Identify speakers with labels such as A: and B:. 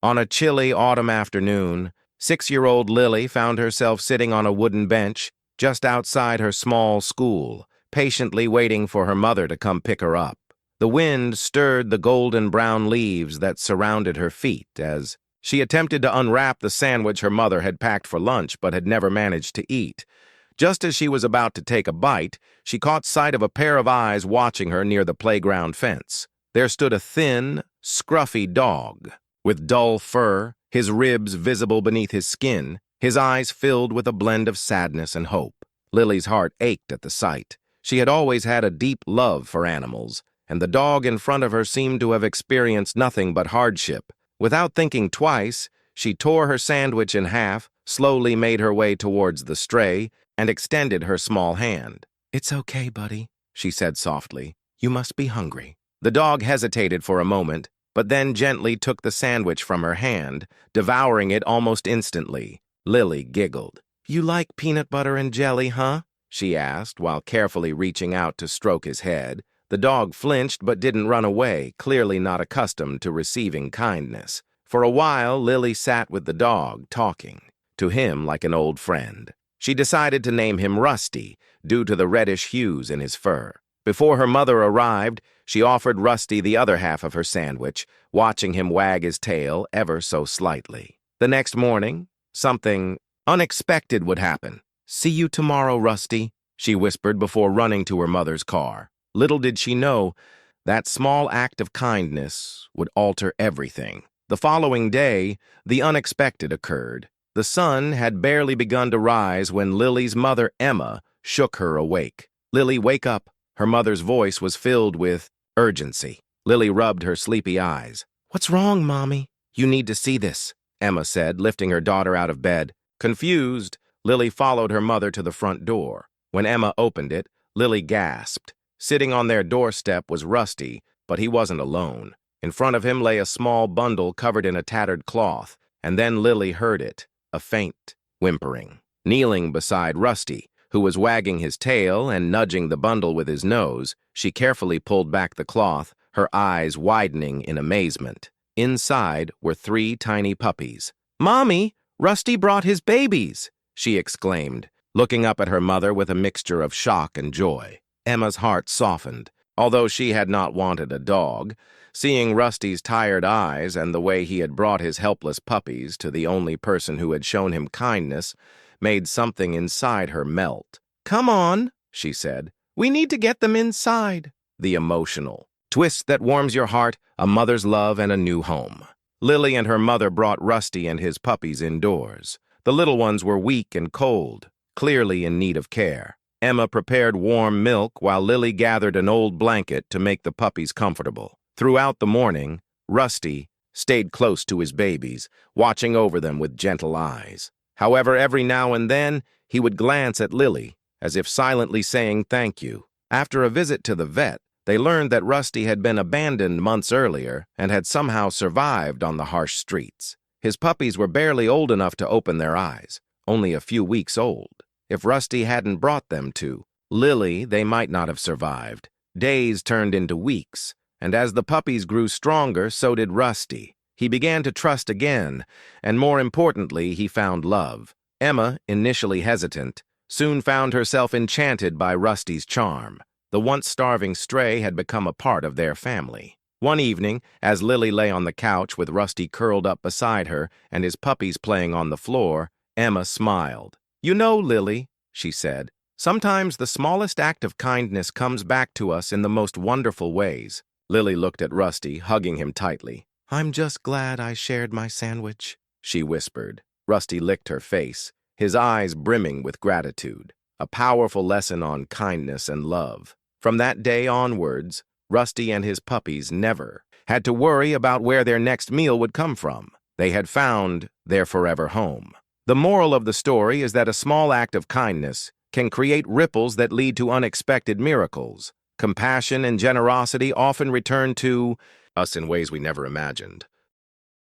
A: On a chilly autumn afternoon, 6-year-old Lily found herself sitting on a wooden bench just outside her small school, patiently waiting for her mother to come pick her up. The wind stirred the golden-brown leaves that surrounded her feet as she attempted to unwrap the sandwich her mother had packed for lunch but had never managed to eat. Just as she was about to take a bite, she caught sight of a pair of eyes watching her near the playground fence. There stood a thin, scruffy dog, with dull fur, his ribs visible beneath his skin, his eyes filled with a blend of sadness and hope. Lily's heart ached at the sight. She had always had a deep love for animals, and the dog in front of her seemed to have experienced nothing but hardship. Without thinking twice, she tore her sandwich in half, slowly made her way towards the stray, and extended her small hand. "It's okay, buddy," she said softly. "You must be hungry." The dog hesitated for a moment, but then gently took the sandwich from her hand, devouring it almost instantly. Lily giggled. "You like peanut butter and jelly, huh?" she asked, while carefully reaching out to stroke his head. The dog flinched but didn't run away, clearly not accustomed to receiving kindness. For a while, Lily sat with the dog, talking to him like an old friend. She decided to name him Rusty, due to the reddish hues in his fur. Before her mother arrived, she offered Rusty the other half of her sandwich, watching him wag his tail ever so slightly. The next morning, something unexpected would happen. "See you tomorrow, Rusty," she whispered before running to her mother's car. Little did she know, that small act of kindness would alter everything. The following day, the unexpected occurred. The sun had barely begun to rise when Lily's mother, Emma, shook her awake. "Lily, wake up." Her mother's voice was filled with urgency. Lily rubbed her sleepy eyes. "What's wrong, Mommy?" "You need to see this," Emma said, lifting her daughter out of bed. Confused, Lily followed her mother to the front door. When Emma opened it, Lily gasped. Sitting on their doorstep was Rusty, but he wasn't alone. In front of him lay a small bundle covered in a tattered cloth, and then Lily heard it, a faint whimpering. Kneeling beside Rusty, who was wagging his tail and nudging the bundle with his nose, she carefully pulled back the cloth, her eyes widening in amazement. Inside were 3 tiny puppies. "Mommy, Rusty brought his babies!" she exclaimed, looking up at her mother with a mixture of shock and joy. Emma's heart softened. Although she had not wanted a dog, seeing Rusty's tired eyes and the way he had brought his helpless puppies to the only person who had shown him kindness made something inside her melt. "Come on," she said. "We need to get them inside." The emotional twist that warms your heart, a mother's love and a new home. Lily and her mother brought Rusty and his puppies indoors. The little ones were weak and cold, clearly in need of care. Emma prepared warm milk while Lily gathered an old blanket to make the puppies comfortable. Throughout the morning, Rusty stayed close to his babies, watching over them with gentle eyes. However, every now and then, he would glance at Lily, as if silently saying thank you. After a visit to the vet, they learned that Rusty had been abandoned months earlier and had somehow survived on the harsh streets. His puppies were barely old enough to open their eyes, only a few weeks old. If Rusty hadn't brought them to Lily, they might not have survived. Days turned into weeks, and as the puppies grew stronger, so did Rusty. He began to trust again, and more importantly, he found love. Emma, initially hesitant, soon found herself enchanted by Rusty's charm. The once starving stray had become a part of their family. One evening, as Lily lay on the couch with Rusty curled up beside her and his puppies playing on the floor, Emma smiled. "You know, Lily," she said, "sometimes the smallest act of kindness comes back to us in the most wonderful ways." Lily looked at Rusty, hugging him tightly. "I'm just glad I shared my sandwich," she whispered. Rusty licked her face, his eyes brimming with gratitude. A powerful lesson on kindness and love. From that day onwards, Rusty and his puppies never had to worry about where their next meal would come from. They had found their forever home. The moral of the story is that a small act of kindness can create ripples that lead to unexpected miracles. Compassion and generosity often return to us in ways we never imagined.